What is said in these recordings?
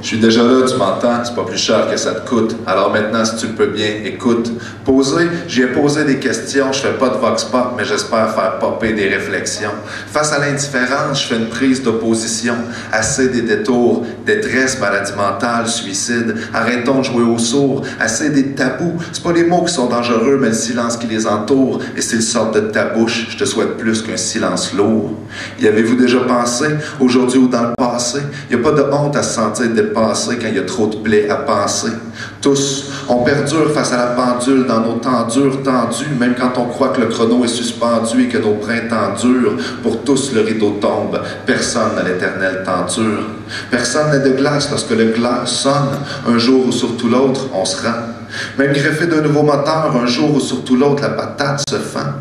Je suis déjà là, tu m'entends, c'est pas plus cher que ça te coûte. Alors maintenant, si tu le peux bien, écoute. J'y ai posé des questions, je fais pas de vox pop, mais j'espère faire popper des réflexions. Face à l'indifférence, je fais une prise d'opposition. Assez des détours, détresse, maladie mentale, suicide. Arrêtons de jouer aux sourds. Assez des tabous. C'est pas les mots qui sont dangereux, mais le silence qui les entoure. Et s'ils sortent de ta bouche, je te souhaite plus qu'un silence lourd. Y avez-vous déjà pensé, aujourd'hui ou dans le passé? Y a pas de honte à se sentir dépassé quand il y a trop de plaies à penser. Tous, on perdure face à la pendule dans nos temps durs, tendus, même quand on croit que le chrono est suspendu et que nos printemps durent. Pour tous, le rideau tombe. Personne n'a l'éternelle tenture. Personne n'est de glace lorsque le glace sonne. Un jour ou surtout l'autre, on se rend. Même greffé d'un nouveau moteur, un jour ou surtout l'autre, la patate se fend.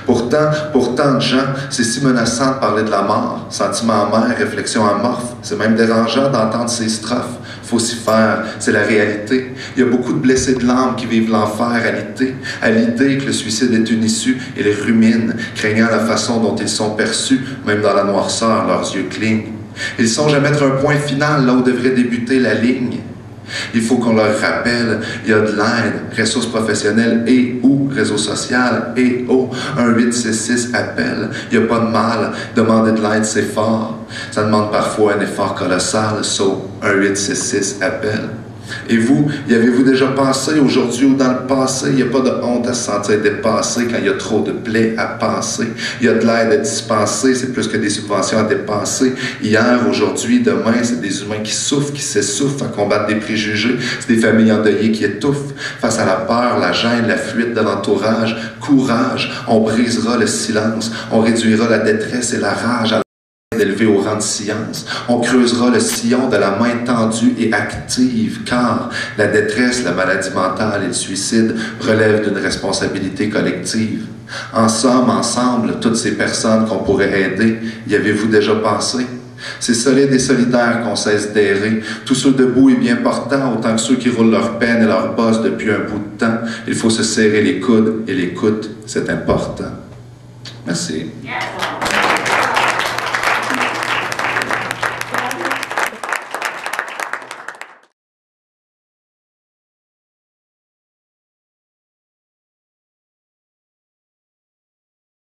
Pourtant, pour tant de gens, c'est si menaçant de parler de la mort. Sentiment amer, réflexion amorphe. C'est même dérangeant d'entendre ces strophes. Faut s'y faire, c'est la réalité. Il y a beaucoup de blessés de l'âme qui vivent l'enfer à l'idée que le suicide est une issue et les ruminent, craignant la façon dont ils sont perçus, même dans la noirceur, leurs yeux clignent. Ils songent à mettre un point final là où devrait débuter la ligne. Il faut qu'on leur rappelle, il y a de l'aide, ressources professionnelles et ou réseau social et un 866 appel. Il n'y a pas de mal, demander de l'aide c'est fort. Ça demande parfois un effort colossal, sauf un 866 appel. Et vous, y avez-vous déjà pensé aujourd'hui ou dans le passé? Il n'y a pas de honte à se sentir dépassé quand il y a trop de plaies à passer. Il y a de l'aide à dispenser, c'est plus que des subventions à dépenser. Hier, aujourd'hui, demain, c'est des humains qui souffrent, qui s'essoufflent à combattre des préjugés. C'est des familles endeuillées qui étouffent face à la peur, la gêne, la fuite de l'entourage. Courage, on brisera le silence, on réduira la détresse et la rage d'élever au rang de science. On creusera le sillon de la main tendue et active, car la détresse, la maladie mentale et le suicide relèvent d'une responsabilité collective. En somme, ensemble, toutes ces personnes qu'on pourrait aider, y avez-vous déjà pensé? C'est solide et solidaire qu'on cesse d'errer. Tous ceux debout et bien portants, autant que ceux qui roulent leur peine et leur bosse depuis un bout de temps. Il faut se serrer les coudes et l'écoute, c'est important. Merci.